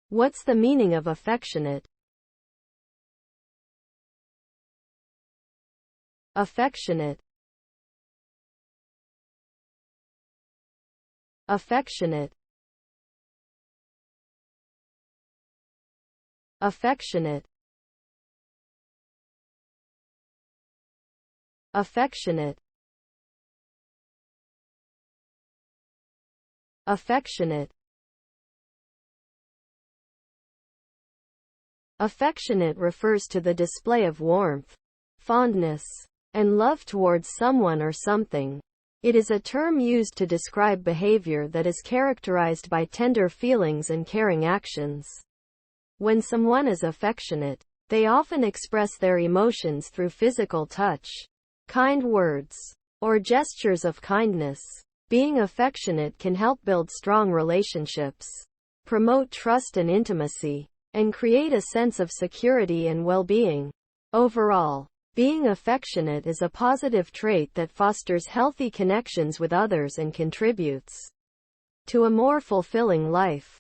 What's the meaning of affectionate? Affectionate. Affectionate. Affectionate. Affectionate. Affectionate. Affectionate refers to the display of warmth, fondness, and love towards someone or something. It is a term used to describe behavior that is characterized by tender feelings and caring actions. When someone is affectionate, they often express their emotions through physical touch, kind words, or gestures of kindness. Being affectionate can help build strong relationships, promote trust and intimacy, and create a sense of security and well-being. Overall, being affectionate is a positive trait that fosters healthy connections with others and contributes to a more fulfilling life.